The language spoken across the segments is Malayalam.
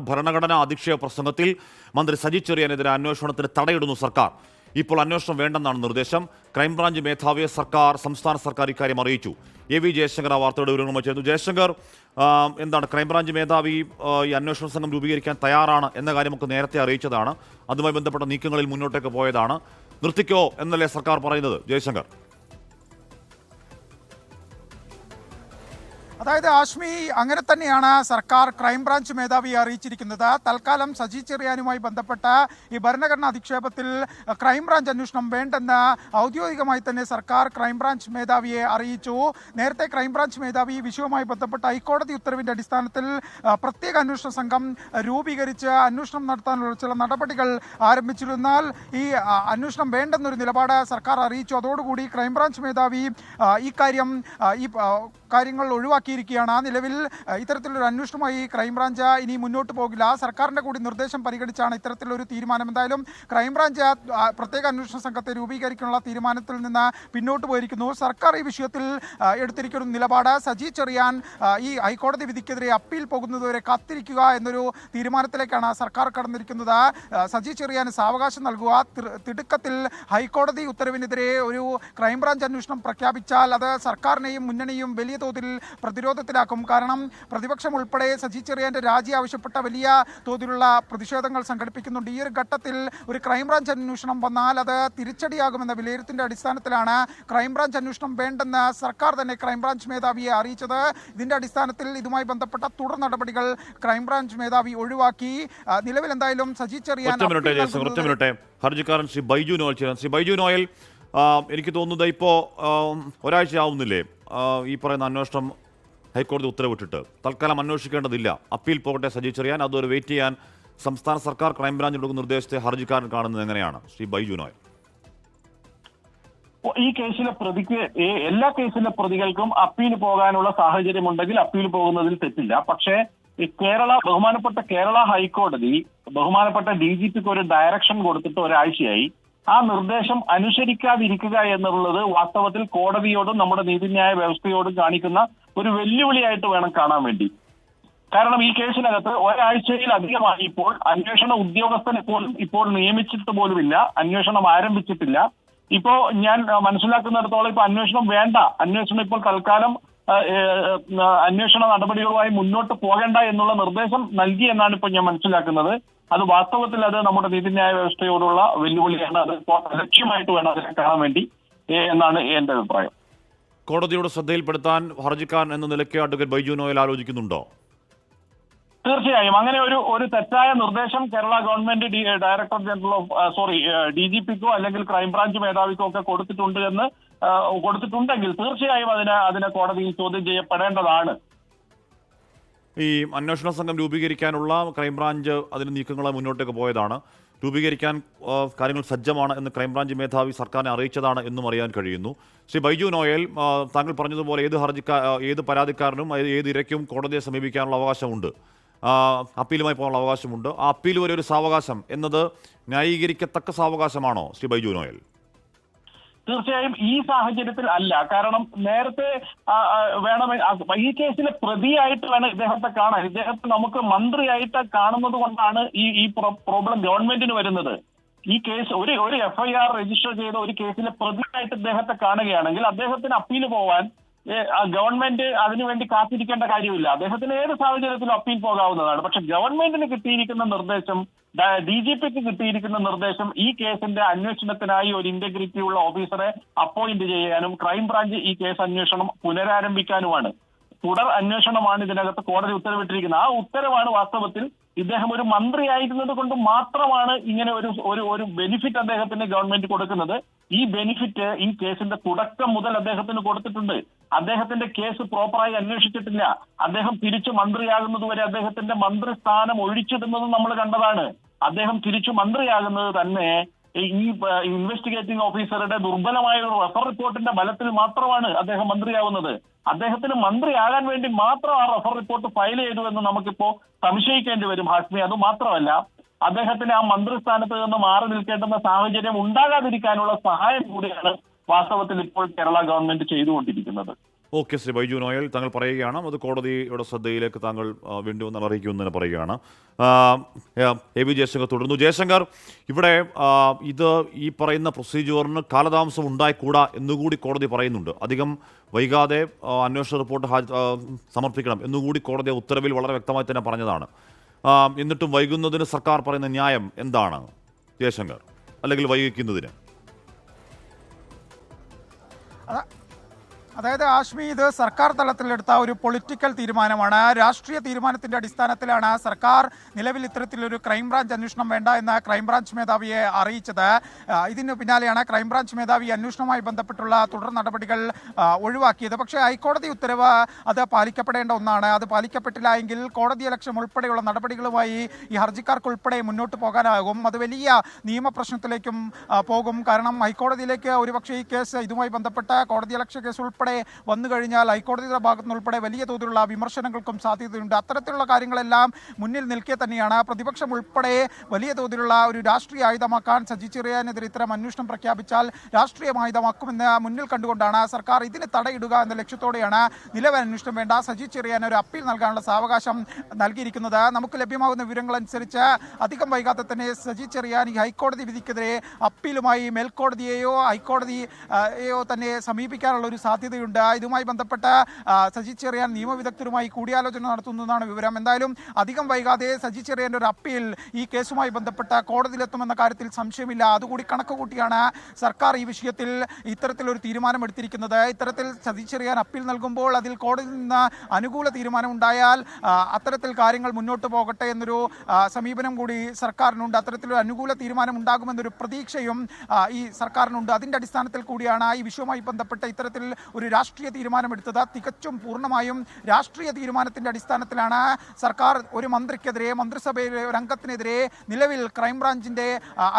ഭരണഘടനാ അധിക്ഷേപ പ്രസംഗത്തിൽ മന്ത്രി സജി ചെറിയാനെതിരെ അന്വേഷണത്തിന് തടയിടുന്നു സർക്കാർ. ഇപ്പോൾ അന്വേഷണം വേണ്ടെന്നാണ് നിർദ്ദേശം. ക്രൈംബ്രാഞ്ച് മേധാവിയെ സംസ്ഥാന സർക്കാർ ഇക്കാര്യം അറിയിച്ചു. എ വി ജയശങ്കർ ആ വാർത്തയുടെ വിവരങ്ങളുമായി ചേർന്നു. ജയശങ്കർ, എന്താണ് ക്രൈംബ്രാഞ്ച് മേധാവി ഈ അന്വേഷണ സംഘം രൂപീകരിക്കാൻ തയ്യാറാണ് എന്ന കാര്യമൊക്കെ നേരത്തെ അറിയിച്ചതാണ്. അതുമായി ബന്ധപ്പെട്ട നീക്കങ്ങളിൽ മുന്നോട്ടേക്ക് പോയതാണ്. നിർത്തിക്കോ എന്നല്ലേ സർക്കാർ പറയുന്നത് ജയശങ്കർ? അതായത് ആഷ്മി, അങ്ങനെ തന്നെയാണ് സർക്കാർ ക്രൈംബ്രാഞ്ച് മേധാവിയെ അറിയിച്ചിരിക്കുന്നത്. തൽക്കാലം സജി ചെറിയാനുമായി ബന്ധപ്പെട്ട ഈ ഭരണഘടനാ അധിക്ഷേപത്തിൽ ക്രൈംബ്രാഞ്ച് അന്വേഷണം വേണ്ടെന്ന് ഔദ്യോഗികമായി തന്നെ സർക്കാർ ക്രൈംബ്രാഞ്ച് മേധാവിയെ അറിയിച്ചു. നേരത്തെ ക്രൈംബ്രാഞ്ച് മേധാവി വിഷയവുമായി ബന്ധപ്പെട്ട ഹൈക്കോടതി ഉത്തരവിൻ്റെ അടിസ്ഥാനത്തിൽ പ്രത്യേക അന്വേഷണ സംഘം രൂപീകരിച്ച് അന്വേഷണം നടത്താനുള്ള ചില നടപടികൾ ആരംഭിച്ചിരുന്നാൽ ഈ അന്വേഷണം വേണ്ടെന്നൊരു നിലപാട് സർക്കാർ അറിയിച്ചു. അതോടുകൂടി ക്രൈംബ്രാഞ്ച് മേധാവി ഈ കാര്യങ്ങൾ ഒഴിവാക്കിയിരിക്കുകയാണ്. ആ നിലവിൽ ഇത്തരത്തിലൊരു അന്വേഷണമായി ക്രൈംബ്രാഞ്ച് ഇനി മുന്നോട്ട് പോകില്ല. സർക്കാരിൻ്റെ കൂടി നിർദ്ദേശം പരിഗണിച്ചാണ് ഇത്തരത്തിലൊരു തീരുമാനം. എന്തായാലും ക്രൈംബ്രാഞ്ച് പ്രത്യേക അന്വേഷണ സംഘത്തെ രൂപീകരിക്കാനുള്ള തീരുമാനത്തിൽ നിന്ന് പിന്നോട്ട് പോയിരിക്കുന്നു. സർക്കാർ ഈ വിഷയത്തിൽ എടുത്തിരിക്കുന്ന നിലപാട് സജി ചെറിയാൻ ഈ ഹൈക്കോടതി വിധിക്കെതിരെ അപ്പീൽ പോകുന്നതുവരെ കാത്തിരിക്കുക എന്നൊരു തീരുമാനത്തിലേക്കാണ് സർക്കാർ കടന്നിരിക്കുന്നത്. സജി ചെറിയാൻ സാവകാശം നൽകുക, തിടുക്കത്തിൽ ഹൈക്കോടതി ഉത്തരവിനെതിരെ ഒരു ക്രൈംബ്രാഞ്ച് അന്വേഷണം പ്രഖ്യാപിച്ചാൽ അത് സർക്കാരിനെയും മുന്നണിയും വലിയ തോതിൽ പ്രതിരോധത്തിലാക്കും. കാരണം പ്രതിപക്ഷം ഉൾപ്പെടെ സജി ചെറിയാന്റെ രാജി ആവശ്യപ്പെട്ട വലിയ തോതിലുള്ള പ്രതിഷേധങ്ങൾ സംഘടിപ്പിക്കുന്നുണ്ട്. ഈ ഒരു ഘട്ടത്തിൽ ഒരു ക്രൈംബ്രാഞ്ച് അന്വേഷണം വന്നാൽ അത് തിരിച്ചടിയാകുമെന്ന വിലയിരുത്തിന്റെ അടിസ്ഥാനത്തിലാണ് ക്രൈംബ്രാഞ്ച് അന്വേഷണം വേണ്ടെന്ന് സർക്കാർ തന്നെ ക്രൈംബ്രാഞ്ച് മേധാവിയെ അറിയിച്ചത്. ഇതിന്റെ അടിസ്ഥാനത്തിൽ ഇതുമായി ബന്ധപ്പെട്ട തുടർ നടപടികൾ ക്രൈംബ്രാഞ്ച് മേധാവി ഒഴിവാക്കി. നിലവിൽ എന്തായാലും സജി ചെറിയാൻ ഹർജിക്കാരൻ ശ്രീ ബൈജു നോയൽ ചേരാൻ. ശ്രീ ബൈജു നോയൽ, എനിക്ക് തോന്നുന്നത് ഇപ്പോൾ ഒരാഴ്ച ആവുന്നില്ലേ ഈ പറയുന്ന അന്വേഷണം ഹൈക്കോടതി ഉത്തരവിട്ടിട്ട്? തൽക്കാലം അന്വേഷിക്കേണ്ടതില്ല, അപ്പീൽ പോകട്ടെ സജി ചെറിയാൻ, അതൊരു വെയിറ്റ് ചെയ്യാൻ സംസ്ഥാന സർക്കാർ ക്രൈംബ്രാഞ്ച് കൊടുക്കുന്ന നിർദ്ദേശത്തെ ഹർജിക്കാരൻ കാണുന്നത് എങ്ങനെയാണ് ശ്രീ ബൈജു നോയൽ? ഈ കേസിലെ പ്രതിക്ക് എല്ലാ കേസിലെ പ്രതികൾക്കും അപ്പീൽ പോകാനുള്ള സാഹചര്യമുണ്ടെങ്കിൽ അപ്പീൽ പോകുന്നതിൽ തെറ്റില്ല. പക്ഷേ ബഹുമാനപ്പെട്ട കേരള ഹൈക്കോടതി ബഹുമാനപ്പെട്ട DGPക്ക് ഒരു ഡയറക്ഷൻ കൊടുത്തിട്ട് ഒരാഴ്ചയായി. ആ നിർദ്ദേശം അനുസരിക്കാതിരിക്കുക എന്നുള്ളത് വാസ്തവത്തിൽ കോടതിയോടും നമ്മുടെ നീതിന്യായ വ്യവസ്ഥയോടും കാണിക്കുന്ന ഒരു വെല്ലുവിളിയായിട്ട് വേണം കാണാൻ വേണ്ടി. കാരണം ഈ കേസിനകത്ത് ഒരാഴ്ചയിലധികമായി ഇപ്പോൾ അന്വേഷണ ഉദ്യോഗസ്ഥനെ പോലും ഇപ്പോൾ നിയമിച്ചിട്ട് പോലുമില്ല, അന്വേഷണം ആരംഭിച്ചിട്ടില്ല. ഇപ്പോ ഞാൻ മനസ്സിലാക്കുന്നിടത്തോളം ഇപ്പൊ അന്വേഷണം വേണ്ട, അന്വേഷണം ഇപ്പോൾ തൽക്കാലം അന്വേഷണ നടപടികളുമായി മുന്നോട്ട് പോകേണ്ട എന്നുള്ള നിർദ്ദേശം നൽകി എന്നാണ് ഇപ്പോൾ ഞാൻ മനസ്സിലാക്കുന്നത്. അത് വാസ്തവത്തിൽ അത് നമ്മുടെ നീതിന്യായ വ്യവസ്ഥയോടുള്ള വെല്ലുവിളിയാണ്. അത് ലക്ഷ്യമായിട്ട് വേണം അതിനെ കാണാൻ വേണ്ടി എന്നാണ് എന്റെ അഭിപ്രായം. കോടതിയുടെ ശ്രദ്ധയിൽപ്പെടുത്താൻ ഹർജിക്കാരൻ എന്ന നിലയ്ക്ക് അഡ്വക്കേറ്റ് ബൈജു നോയൽ ആലോചിക്കുന്നുണ്ടോ? തീർച്ചയായും അങ്ങനെ ഒരു തെറ്റായ നിർദ്ദേശം കേരള ഗവൺമെന്റ് ഡയറക്ടർ ജനറൽ DGPക്കോ അല്ലെങ്കിൽ ക്രൈംബ്രാഞ്ച് മേധാവിക്കോ ഒക്കെ കൊടുത്തിട്ടുണ്ടെങ്കിൽ തീർച്ചയായും അതിനെ കോടതിയിൽ ചോദ്യം ചെയ്യപ്പെടേണ്ടതാണ്. ഈ അന്വേഷണ സംഘം രൂപീകരിക്കാനുള്ള ക്രൈംബ്രാഞ്ച് അതിന് നീക്കങ്ങളെ മുന്നോട്ടേക്ക് പോയതാണ്. രൂപീകരിക്കാൻ കാര്യങ്ങൾ സജ്ജമാണ് എന്ന് ക്രൈംബ്രാഞ്ച് മേധാവി സർക്കാരിനെ അറിയിച്ചതാണ് എന്നും അറിയാൻ കഴിയുന്നു. ശ്രീ ബൈജു നോയൽ, താങ്കൾ പറഞ്ഞതുപോലെ ഏത് പരാതിക്കാരനും ഏത് ഇരയ്ക്കും കോടതിയെ സമീപിക്കാനുള്ള അവകാശമുണ്ട്, അപ്പീലുമായി പോകാനുള്ള അവകാശമുണ്ട്. ആ അപ്പീൽ വരെ ഒരു സാവകാശം എന്നത് ന്യായീകരിക്കത്തക്ക സാവകാശമാണോ ശ്രീ ബൈജു നോയൽ? തീർച്ചയായും ഈ സാഹചര്യത്തിൽ അല്ല. കാരണം നേരത്തെ ഈ കേസിലെ പ്രതിയായിട്ട് വേണം ഇദ്ദേഹത്തെ കാണാൻ. ഇദ്ദേഹത്തെ നമുക്ക് മന്ത്രിയായിട്ട് കാണുന്നത് കൊണ്ടാണ് ഈ പ്രോബ്ലം ഗവൺമെന്റിന് വരുന്നത്. ഈ കേസ് ഒരു FIR രജിസ്റ്റർ ചെയ്ത ഒരു കേസിലെ പ്രതിയായിട്ട് ഇദ്ദേഹത്തെ കാണുകയാണെങ്കിൽ അദ്ദേഹത്തിന് അപ്പീൽ പോവാൻ ഗവൺമെന്റ് അതിനുവേണ്ടി കാത്തിരിക്കേണ്ട കാര്യമില്ല. അദ്ദേഹത്തിന് ഏത് സാഹചര്യത്തിലും അപ്പീൽ പോകാവുന്നതാണ്. പക്ഷെ ഗവൺമെന്റിന് കിട്ടിയിരിക്കുന്ന നിർദ്ദേശം, DGPക്ക് കിട്ടിയിരിക്കുന്ന നിർദ്ദേശം ഈ കേസിന്റെ അന്വേഷണത്തിനായി ഒരു ഇന്റഗ്രിറ്റി ഉള്ള ഓഫീസറെ അപ്പോയിന്റ് ചെയ്യാനും ക്രൈംബ്രാഞ്ച് ഈ കേസ് അന്വേഷണം പുനരാരംഭിക്കാനുമാണ്. തുടർ അന്വേഷണമാണ് ഇതിനകത്ത് കോടതി ഉത്തരവിട്ടിരിക്കുന്നത്. ആ ഉത്തരവാണ് വാസ്തവത്തിൽ ഇദ്ദേഹം ഒരു മന്ത്രിയായിരുന്നത് കൊണ്ട് മാത്രമാണ് ഇങ്ങനെ ഒരു ബെനിഫിറ്റ് അദ്ദേഹത്തിന് ഗവൺമെന്റ് കൊടുക്കുന്നത്. ഈ ബെനിഫിറ്റ് ഈ കേസിന്റെ തുടക്കം മുതൽ അദ്ദേഹത്തിന് കൊടുത്തിട്ടുണ്ട്. അദ്ദേഹത്തിന്റെ കേസ് പ്രോപ്പറായി അന്വേഷിച്ചിട്ടില്ല. അദ്ദേഹം തിരിച്ചു മന്ത്രിയാകുന്നത് വരെ അദ്ദേഹത്തിന്റെ മന്ത്രിസ്ഥാനം ഒഴിച്ചിടുന്നത് നമ്മൾ കണ്ടതാണ്. അദ്ദേഹം തിരിച്ചു മന്ത്രിയാകുന്നത് തന്നെ ഈ ഇൻവെസ്റ്റിഗേറ്റിംഗ് ഓഫീസറുടെ ദുർബലമായ ഒരു റെഫർ റിപ്പോർട്ടിന്റെ ബലത്തിൽ മാത്രമാണ് അദ്ദേഹം മന്ത്രിയാവുന്നത്. അദ്ദേഹത്തിന് മന്ത്രിയാകാൻ വേണ്ടി മാത്രം ആ റെഫർ റിപ്പോർട്ട് ഫയൽ ചെയ്തു എന്ന് നമുക്കിപ്പോ സംശയിക്കേണ്ടി വരും ഹാഷ്മി. അത് മാത്രമല്ല, അദ്ദേഹത്തിന് ആ മന്ത്രിസ്ഥാനത്ത് നിന്ന് മാറി നിൽക്കേണ്ടുന്ന സാഹചര്യം ഉണ്ടാകാതിരിക്കാനുള്ള സഹായം കൂടിയാണ് വാസ്തവത്തിൽ ഇപ്പോൾ കേരള ഗവൺമെന്റ് ചെയ്തുകൊണ്ടിരിക്കുന്നത്. ഓക്കെ ശ്രീ ബൈജു നോയൽ, താങ്കൾ പറയുകയാണ് അത് കോടതിയുടെ ശ്രദ്ധയിലേക്ക് താങ്കൾ വീണ്ടും ഒന്ന് അറിയിക്കുമെന്ന് തന്നെ പറയുകയാണ്. എ വി ജയശങ്കർ തുടർന്നു. ജയശങ്കർ, ഇവിടെ ഇത് ഈ പറയുന്ന പ്രൊസീജിയറിന് കാലതാമസം ഉണ്ടായിക്കൂടാ എന്നുകൂടി കോടതി പറയുന്നുണ്ട്. അധികം വൈകാതെ അന്വേഷണ റിപ്പോർട്ട് സമർപ്പിക്കണം എന്നുകൂടി കോടതി ഉത്തരവിൽ വളരെ വ്യക്തമായി തന്നെ പറഞ്ഞതാണ്. എന്നിട്ടും വൈകുന്നതിന് സർക്കാർ പറയുന്ന ന്യായം എന്താണ് ജയശങ്കർ, അല്ലെങ്കിൽ വൈകിക്കുന്നതിന്? അതായത് ആഷ്മി, ഇത് സർക്കാർ തലത്തിലെടുത്ത ഒരു പൊളിറ്റിക്കൽ തീരുമാനമാണ്. രാഷ്ട്രീയ തീരുമാനത്തിന്റെ അടിസ്ഥാനത്തിലാണ് സർക്കാർ നിലവിൽ ഇത്തരത്തിലൊരു ക്രൈംബ്രാഞ്ച് അന്വേഷണം വേണ്ട എന്ന് ക്രൈംബ്രാഞ്ച് മേധാവിയെ അറിയിച്ചത്. ഇതിന് പിന്നാലെയാണ് ക്രൈംബ്രാഞ്ച് മേധാവി അന്വേഷണവുമായി ബന്ധപ്പെട്ടുള്ള തുടർ നടപടികൾ ഒഴിവാക്കിയത്. പക്ഷേ ഹൈക്കോടതി ഉത്തരവ് അത് പാലിക്കപ്പെടേണ്ട ഒന്നാണ്. അത് പാലിക്കപ്പെട്ടില്ല എങ്കിൽ കോടതിയലക്ഷ്യം ഉൾപ്പെടെയുള്ള നടപടികളുമായി ഈ ഹർജിക്കാർക്ക് ഉൾപ്പെടെ മുന്നോട്ട് പോകാനാകും. അത് വലിയ നിയമപ്രശ്നത്തിലേക്കും പോകും. കാരണം ഹൈക്കോടതിയിലേക്ക് ഒരുപക്ഷെ ഈ കേസ് ഇതുമായി ബന്ധപ്പെട്ട കോടതിയലക്ഷ്യ കേസ് ഉൾപ്പെടെ വന്നു കഴിഞ്ഞാൽ ഹൈക്കോടതിയുടെ ഭാഗത്തുനിന്ന് ഉൾപ്പെടെ വലിയ തോതിലുള്ള വിമർശനങ്ങൾക്കും സാധ്യതയുണ്ട്. അത്തരത്തിലുള്ള കാര്യങ്ങളെല്ലാം മുന്നിൽ നിൽക്കെ തന്നെയാണ് പ്രതിപക്ഷം ഉൾപ്പെടെ വലിയ തോതിലുള്ള ഒരു രാഷ്ട്രീയ ആയുധമാക്കാൻ സജി ചെറിയാനെതിരെ ഇത്തരം അന്വേഷണം പ്രഖ്യാപിച്ചാൽ രാഷ്ട്രീയ ആയുധമാക്കുമെന്ന് മുന്നിൽ കണ്ടുകൊണ്ടാണ് സർക്കാർ ഇതിന് തടയിടുക എന്ന ലക്ഷ്യത്തോടെയാണ് നിലവിൽ അന്വേഷണം വേണ്ട സജി ചെറിയാൻ ഒരു അപ്പീൽ നൽകാനുള്ള സാവകാശം നൽകിയിരിക്കുന്നത്. നമുക്ക് ലഭ്യമാകുന്ന വിവരങ്ങൾ അനുസരിച്ച് അധികം വൈകാതെ തന്നെ സജി ചെറിയാൻ ഈ ഹൈക്കോടതി വിധിക്കെതിരെ അപ്പീലുമായി മേൽക്കോടതിയെയോ ഹൈക്കോടതിയെയോ തന്നെ സമീപിക്കാനുള്ള ഒരു സാധ്യത ഉണ്ട്. ഇതുമായി ബന്ധപ്പെട്ട സജി ചെറിയാൻ നിയമവിദഗ്ധരുമായി കൂടിയാലോചന നടത്തുന്നതാണ് വിവരം. എന്തായാലും അധികം വൈകാതെ സജി ചെറിയാൻ്റെ ഒരു അപ്പീൽ ഈ കേസുമായി ബന്ധപ്പെട്ട കോടതിയിലെത്തുമെന്ന കാര്യത്തിൽ സംശയമില്ല. അതുകൂടി കണക്ക് കൂട്ടിയാണ് സർക്കാർ ഈ വിഷയത്തിൽ ഇത്തരത്തിലൊരു തീരുമാനം എടുത്തിരിക്കുന്നത്. ഇത്തരത്തിൽ സജി ചെറിയാൻ അപ്പീൽ നൽകുമ്പോൾ അതിൽ കോടതിയിൽ നിന്ന് അനുകൂല തീരുമാനം ഉണ്ടായാൽ അത്തരത്തിൽ കാര്യങ്ങൾ മുന്നോട്ട് പോകട്ടെ എന്നൊരു സമീപനം കൂടി സർക്കാരിനുണ്ട്. അത്തരത്തിലൊരു അനുകൂല തീരുമാനം ഉണ്ടാകുമെന്നൊരു പ്രതീക്ഷയും ഈ സർക്കാരിനുണ്ട്. അതിൻ്റെ അടിസ്ഥാനത്തിൽ കൂടിയാണ് ഈ വിഷയവുമായി ബന്ധപ്പെട്ട ഇത്തരത്തിൽ ഒരു രാഷ്ട്രീയ തീരുമാനമെടുത്തത്. തികച്ചും പൂർണ്ണമായും രാഷ്ട്രീയ തീരുമാനത്തിന്റെ അടിസ്ഥാനത്തിലാണ് സർക്കാർ ഒരു മന്ത്രിക്കെതിരെ, മന്ത്രിസഭയിലെ ഒരു അംഗത്തിനെതിരെ നിലവിൽ ക്രൈംബ്രാഞ്ചിന്റെ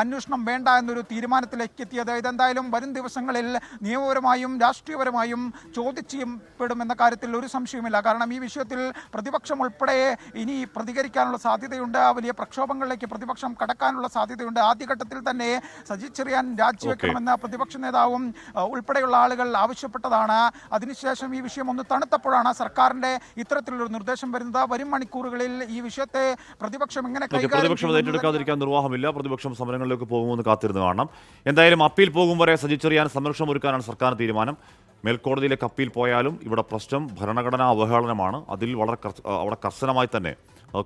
അന്വേഷണം വേണ്ട എന്നൊരു തീരുമാനത്തിലേക്ക് എത്തിയത്. ഇതെന്തായാലും വരും ദിവസങ്ങളിൽ നിയമപരമായും രാഷ്ട്രീയപരമായും ചോദ്യം ചെയ്യപ്പെടുമെന്ന കാര്യത്തിൽ ഒരു സംശയവുമില്ല. കാരണം ഈ വിഷയത്തിൽ പ്രതിപക്ഷം ഉൾപ്പെടെ ഇനി പ്രതികരിക്കാനുള്ള സാധ്യതയുണ്ട്. വലിയ പ്രക്ഷോഭങ്ങളിലേക്ക് പ്രതിപക്ഷം കടക്കാനുള്ള സാധ്യതയുണ്ട്. ആദ്യഘട്ടത്തിൽ തന്നെ സജി ചെറിയാൻ രാജിവെക്കണമെന്ന് പ്രതിപക്ഷ നേതാവും ഉൾപ്പെടെയുള്ള ആളുകൾ ആവശ്യപ്പെട്ടതാണ്. അതിനുശേഷം ഈ വിഷയം ഒന്ന് തണുത്തപ്പോഴാണ് സർക്കാരിന്റെ ഇത്തരത്തിലൊരു നിർദ്ദേശം വരുന്നത്. വരും മണിക്കൂറുകളിൽ ഈ വിഷയത്തെ പ്രതിപക്ഷം എങ്ങനെ പ്രതിപക്ഷം ഏറ്റെടുക്കാതിരിക്കാൻ നിർവാഹമില്ല. പ്രതിപക്ഷം സമരങ്ങളിലേക്ക് പോകുമെന്ന് കാത്തിരുന്ന് കാണണം. എന്തായാലും അപ്പീൽ പോകും വരെ സജി ചെറിയാൻ സംരക്ഷണം ഒരുക്കാനാണ് സർക്കാർ തീരുമാനം. മേൽക്കോടതിയിലേക്ക് അപ്പീൽ പോയാലും ഇവിടെ പ്രശ്നം ഭരണഘടനാ അവഹേളനമാണ്. അതിൽ അവിടെ കർശനമായി തന്നെ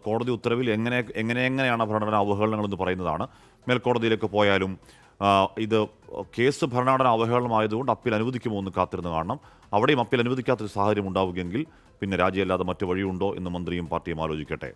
കോടതി ഉത്തരവിൽ എങ്ങനെയാണ് ഭരണഘടനാ അവഹേളനങ്ങൾ എന്ന് പറയുന്നതാണ്. മേൽക്കോടതിയിലേക്ക് പോയാലും ഇത് കേസ് ഭരണഘടനാ അവഹേളനമായതുകൊണ്ട് അപ്പീൽ അനുവദിക്കുമോ എന്ന് കാത്തിരുന്ന് കാണണം. അവിടെയും അപ്പീൽ അനുവദിക്കാത്തൊരു സാഹചര്യം ഉണ്ടാവുകയെങ്കിൽ പിന്നെ രാജിയല്ലാതെ മറ്റു വഴിയുണ്ടോ എന്ന് മന്ത്രിയും പാർട്ടിയും ആലോചിക്കട്ടെ.